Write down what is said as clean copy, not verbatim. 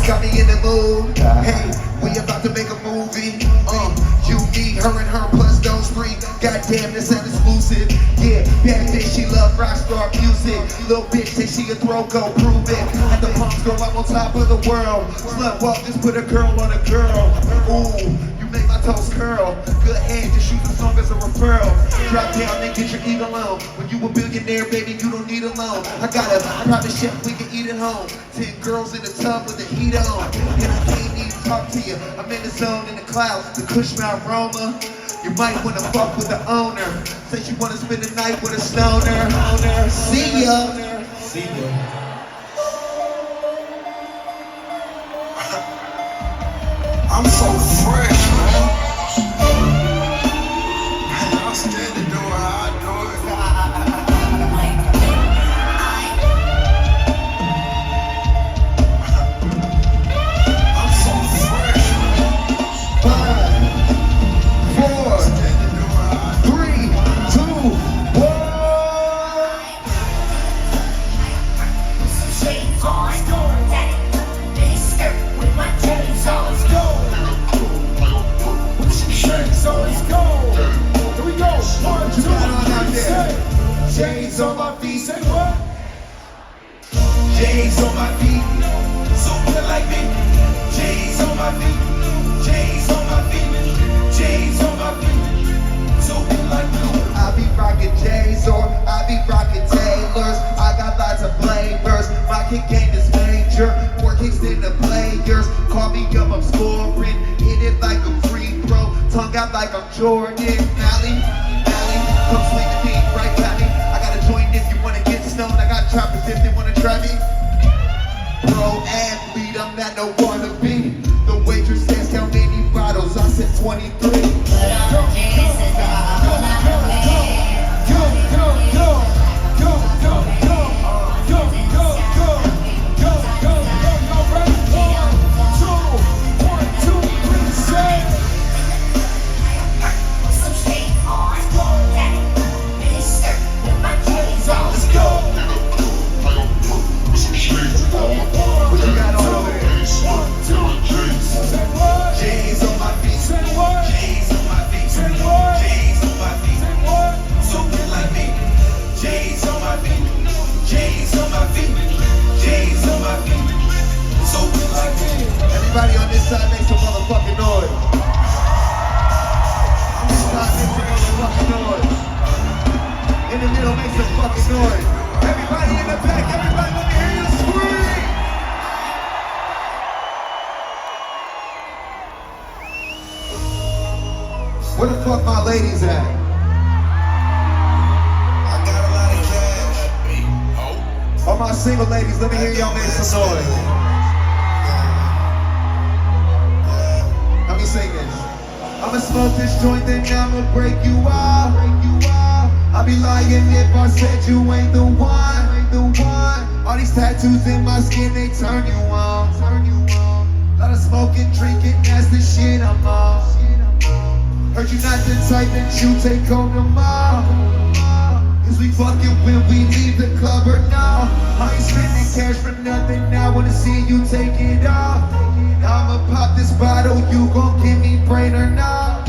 got me in the mood. Hey, we about to make a movie. You, me, her, and her plus those three. Goddamn, this sound exclusive. Yeah, bad bitch, she love rockstar music. Little bitch, say she a throw, go prove it. At the pumps, girl, I'm on top of the world. Slut walk, just put a girl on a girl. Ooh, you make my toes curl. Good head, just shoot the song as a referral. Drop down and get your eagle on. When you a billionaire, baby, you don't need a loan. I got a private chef, we can eat at home. 10 girls in the tub with the heat on. And I can't even talk to you. I'm in the zone, in the clouds, the Kush Mount Roma. You might wanna fuck with the owner. Say she wanna spend the night with a stoner. See ya. See ya. I'm so fresh, man. I'm scared to do how I do it. I'm so fresh, man. 5, 4, 3, 2, 1. Shades on, let's go. Mini skirt with my J's on, let's go. Shades on, let's go. Here we go. 1, 2, 3, say. Shades on my feet. Say what? J's on my feet. So good like me. J's on my feet. J's on my feet. J's on my feet. So good like me. I be rockin' J's or I be rockin' Taylors. I got lots of flavors. My kick game is major. 4 kicks in the players. Call me up, I'm scoring. Hit it like a free throw. Tongue out like I'm Jordan. Mally, come swing the beat right at me. I got a joint if you wanna get stoned. I got choppers if they wanna try me. Pro athlete, I'm not no wannabe. The waitress says how many bottles. I said 23. Everybody on this side make some motherfucking noise. This side make some motherfucking noise. In the middle, make some fucking noise. Everybody in the back, everybody let me hear you scream. Where the fuck my ladies at? I got a lot of cash. All my single ladies, let me hear y'all make some noise. Let me sing this. I'ma smoke this joint, then I'ma break you off. I'll be lying if I said you ain't the one. All these tattoos in my skin, they turn you on. Lot of smoking, drinking, that's the shit I'm on. Heard you not the type that you take home to mom. Cause we fucking when we leave the club or no. I ain't spending cash for nothing, I wanna see you take it off. I'ma pop this bottle, you gon' give me brain or not?